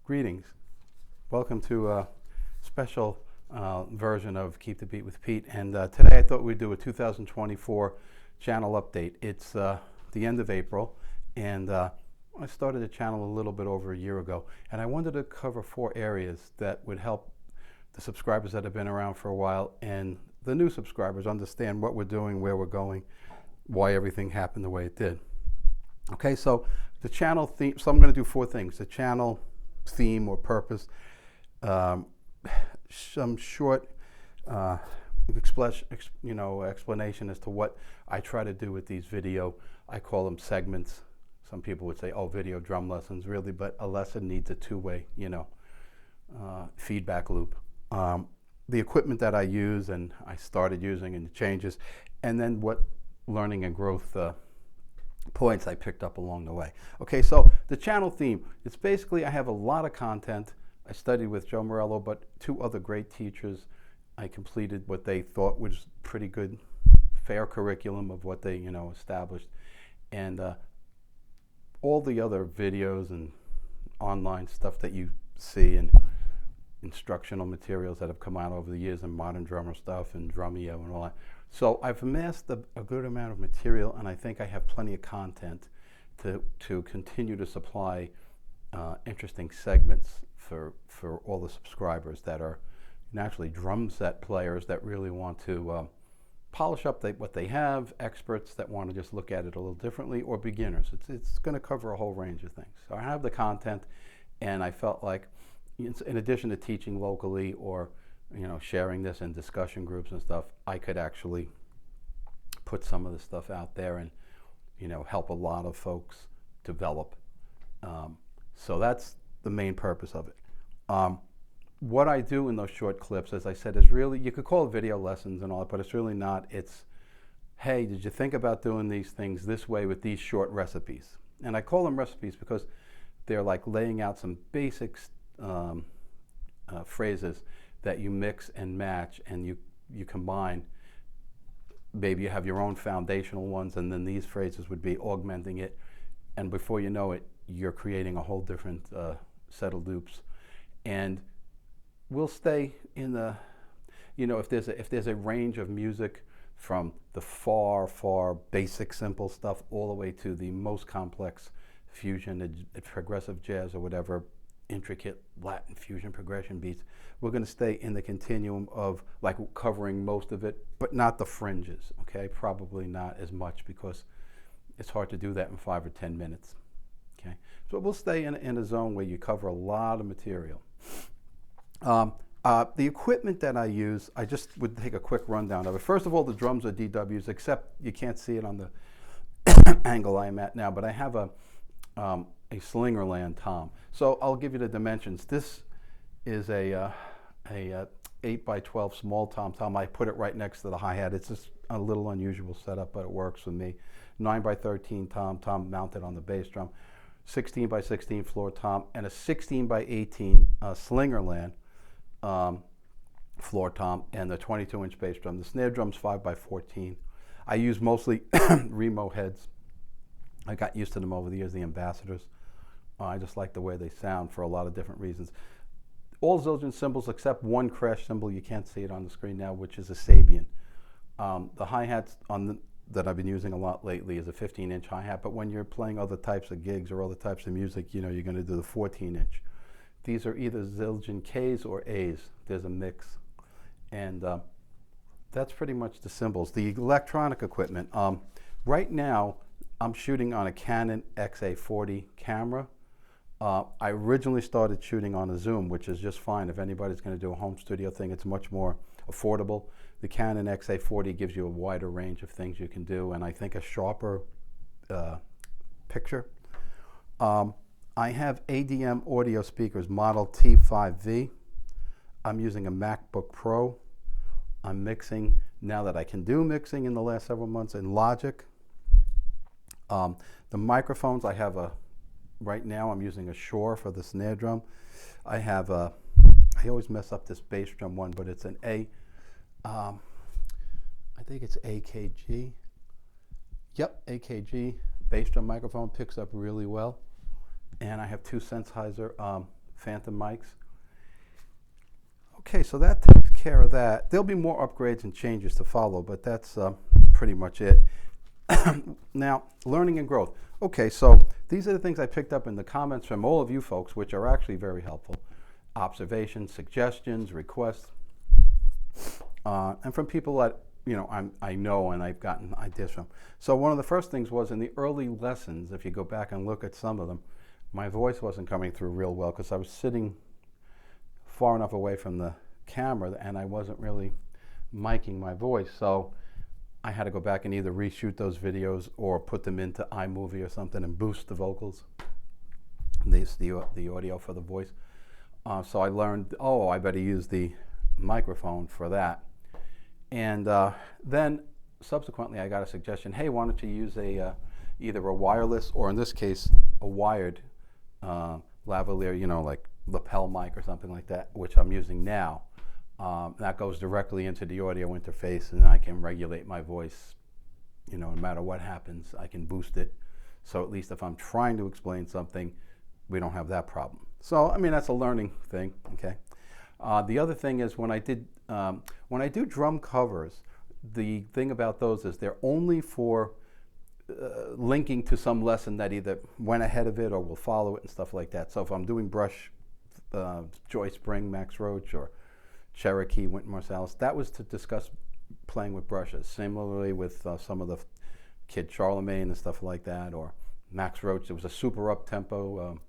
Greetings. Welcome to a special version of Keep the Beat with Pete. And today I thought we'd do a 2024 channel update. It's the end of April, and I started the channel a little bit over a year ago. And I wanted to cover 4 areas that would help the subscribers that have been around for a while and the new subscribers understand what we're doing, where we're going, why everything happened the way it did. Okay, so the channel theme, so I'm going to do 4 things. The channel theme or purpose, some short explanation as to what I try to do with these video. I call them segments. Some people would say, oh, video drum lessons, really, but a lesson needs a two-way, feedback loop. The equipment that I use and I started using and the changes, and then what learning and growth points I picked up along the way. Okay, so the channel theme, it's basically I have a lot of content. I studied with Joe Morello, but 2 other great teachers. I completed what they thought was pretty good, fair curriculum of what they, established. And all the other videos and online stuff that you see and instructional materials that have come out over the years and modern drummer stuff and Drumeo and all that. So I've amassed a good amount of material, and I think I have plenty of content to continue to supply interesting segments for all the subscribers that are naturally drum set players that really want to polish up what they have, experts that want to just look at it a little differently, or beginners. It's going to cover a whole range of things. So I have the content, and I felt like, in addition to teaching locally or sharing this in discussion groups and stuff, I could actually put some of the stuff out there and help a lot of folks develop. So that's the main purpose of it. What I do in those short clips, as I said, is really, you could call it video lessons and all that, but it's really not. It's, hey, did you think about doing these things this way with these short recipes? And I call them recipes because they're like laying out some basics, phrases that you mix and match and you combine. Maybe you have your own foundational ones, and then these phrases would be augmenting it, and before you know it, you're creating a whole different set of loops. And we'll stay in the, if there's a range of music from the far basic simple stuff all the way to the most complex fusion, progressive jazz or whatever, intricate Latin fusion progression beats, we're going to stay in the continuum of like covering most of it, but not the fringes. Okay, probably not as much because it's hard to do that in 5 or 10 minutes. Okay, so we'll stay in a zone where you cover a lot of material. The equipment that I use, I just would take a quick rundown of it. First of all, the drums are DWs, except you can't see it on the angle I'm at now, but I have a Slingerland tom. So I'll give you the dimensions. This is a 8 by 12 small tom. I put it right next to the hi-hat. It's just a little unusual setup, but it works for me. 9 by 13 tom mounted on the bass drum. 16 by 16 floor tom, and a 16 by 18 Slingerland floor tom, and the 22-inch bass drum. The snare drum's 5 by 14. I use mostly Remo heads. I got used to them over the years, the Ambassadors. I just like the way they sound for a lot of different reasons. All Zildjian cymbals except one crash cymbal, you can't see it on the screen now, which is a Sabian. The hi-hats that I've been using a lot lately is a 15-inch hi-hat, but when you're playing other types of gigs or other types of music, you're going to do the 14-inch. These are either Zildjian Ks or As. There's a mix. And that's pretty much the cymbals. The electronic equipment, right now, I'm shooting on a Canon XA40 camera. I originally started shooting on a Zoom, which is just fine. If anybody's going to do a home studio thing, it's much more affordable. The Canon XA40 gives you a wider range of things you can do, and I think a sharper picture. I have ADM audio speakers, Model T5V. I'm using a MacBook Pro. I'm mixing, now that I can do mixing in the last several months, in Logic. The microphones, I have right now I'm using a Shure for the snare drum. I have I always mess up this bass drum one, but it's an I think it's AKG. Yep, AKG bass drum microphone, picks up really well. And I have 2 Sennheiser Phantom mics. Okay, so that takes care of that. There'll be more upgrades and changes to follow, but that's pretty much it. Now, learning and growth. Okay, so these are the things I picked up in the comments from all of you folks, which are actually very helpful. Observations, suggestions, requests, and from people that I know and I've gotten ideas from. So one of the first things was in the early lessons, if you go back and look at some of them, my voice wasn't coming through real well because I was sitting far enough away from the camera and I wasn't really miking my voice. So I had to go back and either reshoot those videos or put them into iMovie or something and boost the vocals, the audio for the voice. So I learned, I better use the microphone for that. And then subsequently I got a suggestion, hey, why don't you use either a wireless or in this case a wired lavalier, like lapel mic or something like that, which I'm using now. That goes directly into the audio interface and I can regulate my voice, no matter what happens, I can boost it. So at least if I'm trying to explain something, we don't have that problem. So, that's a learning thing, okay? The other thing is when I do drum covers, the thing about those is they're only for linking to some lesson that either went ahead of it or will follow it and stuff like that. So if I'm doing brush, Joy Spring, Max Roach, or Cherokee, Wynton Marsalis, that was to discuss playing with brushes. Similarly with some of the Kid Charlemagne and stuff like that, or Max Roach, it was a super up-tempo,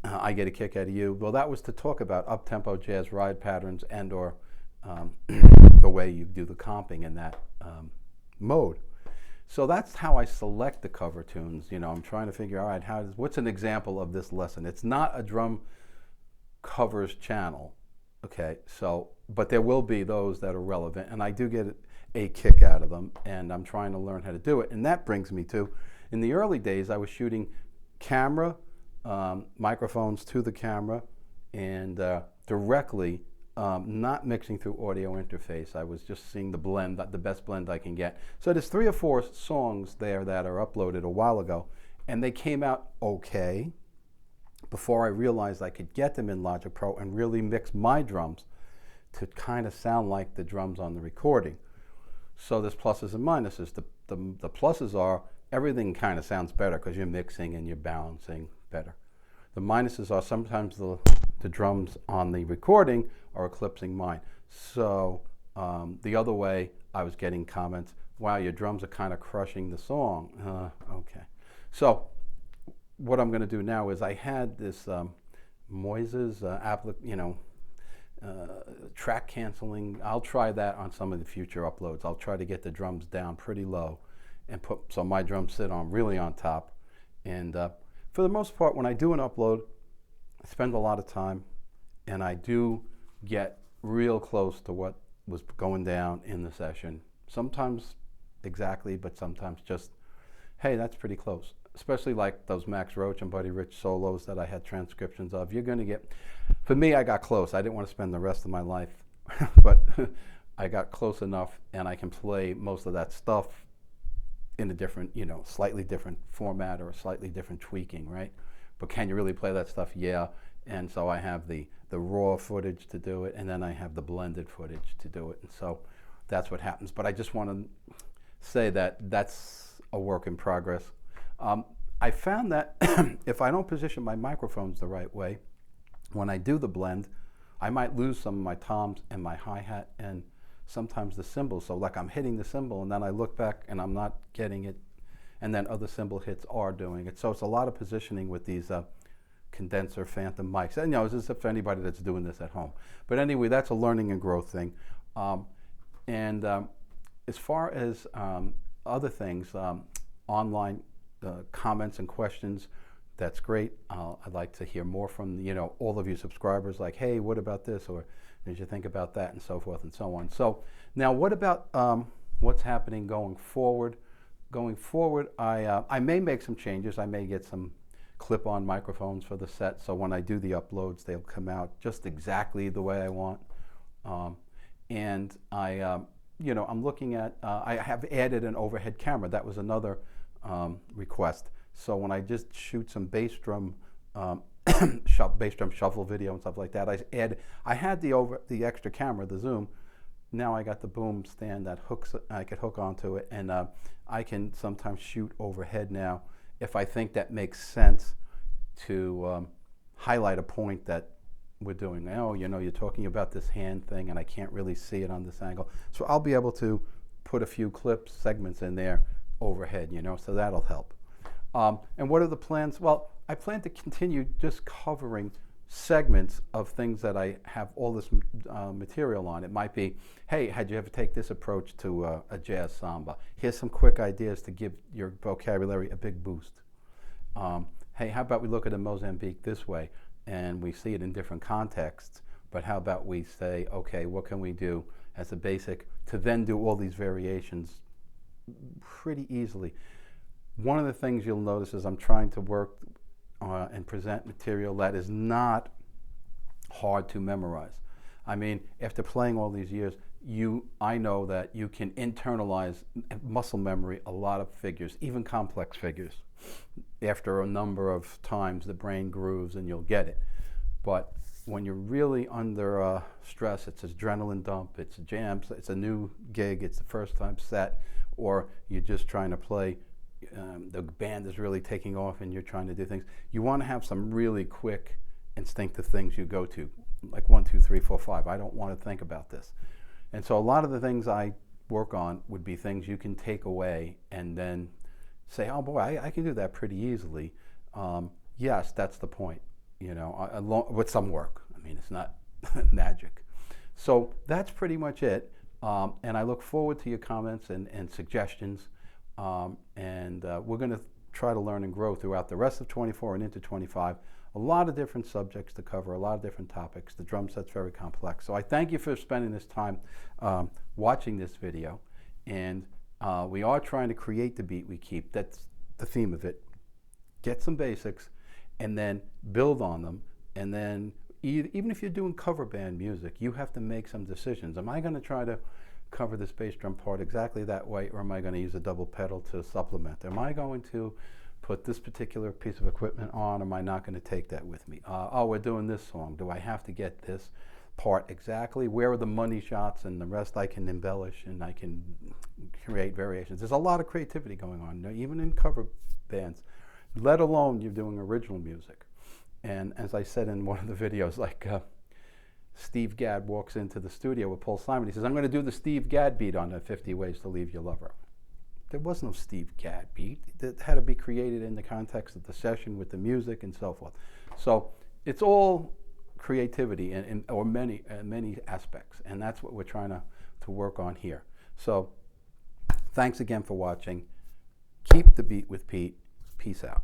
I Get a Kick Out of You. Well, that was to talk about up-tempo jazz ride patterns and or the way you do the comping in that mode. So that's how I select the cover tunes. I'm trying to figure out, all right, what's an example of this lesson? It's not a drum covers channel, okay? So, but there will be those that are relevant, and I do get a kick out of them, and I'm trying to learn how to do it. And that brings me to, in the early days, I was shooting camera, microphones to the camera, and directly, not mixing through audio interface. I was just seeing the blend, the best blend I can get. So there's 3 or 4 songs there that are uploaded a while ago, and they came out okay before I realized I could get them in Logic Pro and really mix my drums to kind of sound like the drums on the recording. So there's pluses and minuses. The pluses are everything kind of sounds better because you're mixing and you're balancing better. The minuses are sometimes the drums on the recording are eclipsing mine. So the other way, I was getting comments, wow, your drums are kind of crushing the song. Okay. So what I'm going to do now is I had this Moises track canceling. I'll try that on some of the future uploads. I'll try to get the drums down pretty low and so my drums sit really on top. And for the most part, when I do an upload, I spend a lot of time and I do get real close to what was going down in the session. Sometimes exactly, but sometimes just, hey, that's pretty close. Especially like those Max Roach and Buddy Rich solos that I had transcriptions of. You're going to get, for me, I got close. I didn't want to spend the rest of my life, but I got close enough and I can play most of that stuff in a different, slightly different format or a slightly different tweaking, right? But can you really play that stuff? Yeah. And so I have the raw footage to do it, and then I have the blended footage to do it. And so that's what happens. But I just want to say that that's a work in progress. I found that if I don't position my microphones the right way, when I do the blend, I might lose some of my toms and my hi-hat and sometimes the cymbals. So like I'm hitting the cymbal and then I look back and I'm not getting it, and then other cymbal hits are doing it. So it's a lot of positioning with these condenser phantom mics. And this is for anybody that's doing this at home. But anyway, that's a learning and growth thing. As far as other things, online comments and questions, that's great. I'd like to hear more from all of you subscribers, like, hey, what about this, or did you think about that, and so forth and so on. So now what about what's happening going forward? Going forward, I may make some changes. I may get some clip-on microphones for the set, so when I do the uploads, they'll come out just exactly the way I want. And I'm looking at, I have added an overhead camera. That was another request. So when I just shoot some bass drum bass drum shuffle video and stuff like that. I had the extra camera, the zoom. Now I got the boom stand that hooks. I could hook onto it, and I can sometimes shoot overhead now if I think that makes sense to highlight a point that we're doing. Oh, you're talking about this hand thing, and I can't really see it on this angle. So I'll be able to put a few clips, segments in there overhead, so that'll help. And what are the plans? Well, I plan to continue just covering segments of things that I have all this material on. It might be, hey, how'd you ever take this approach to a jazz samba? Here's some quick ideas to give your vocabulary a big boost. Hey, how about we look at a Mozambique this way, and we see it in different contexts, but how about we say, okay, what can we do as a basic to then do all these variations pretty easily. One of the things you'll notice is I'm trying to work and present material that is not hard to memorize. I mean, after playing all these years, I know that you can internalize muscle memory a lot of figures, even complex figures. After a number of times, the brain grooves and you'll get it. But when you're really under stress, it's adrenaline dump, it's a jam, it's a new gig, it's the first time set, or you're just trying to play, the band is really taking off and you're trying to do things. You want to have some really quick, instinctive things you go to, like 1, 2, 3, 4, 5. I don't want to think about this. And so a lot of the things I work on would be things you can take away and then say, oh boy, I can do that pretty easily. Yes, that's the point, with some work. I mean, it's not magic. So that's pretty much it. And I look forward to your comments and suggestions. We're going to try to learn and grow throughout the rest of 24 and into 25. A lot of different subjects to cover, a lot of different topics. The drum set's very complex. So I thank you for spending this time watching this video. And we are trying to create the beat we keep. That's the theme of it. Get some basics and then build on them. And then even if you're doing cover band music, you have to make some decisions. Am I going to try to cover this bass drum part exactly that way, or am I going to use a double pedal to supplement? Am I going to put this particular piece of equipment on, or am I not going to take that with me? Oh, we're doing this song. Do I have to get this part exactly? Where are the money shots, and the rest I can embellish and I can create variations. There's a lot of creativity going on, even in cover bands, let alone you're doing original music. And as I said in one of the videos, like Steve Gadd walks into the studio with Paul Simon. He says, I'm going to do the Steve Gadd beat on the 50 Ways to Leave Your Lover. There was no Steve Gadd beat. That had to be created in the context of the session with the music and so forth. So it's all creativity or many aspects, and that's what we're trying to work on here. So thanks again for watching. Keep the beat with Pete. Peace out.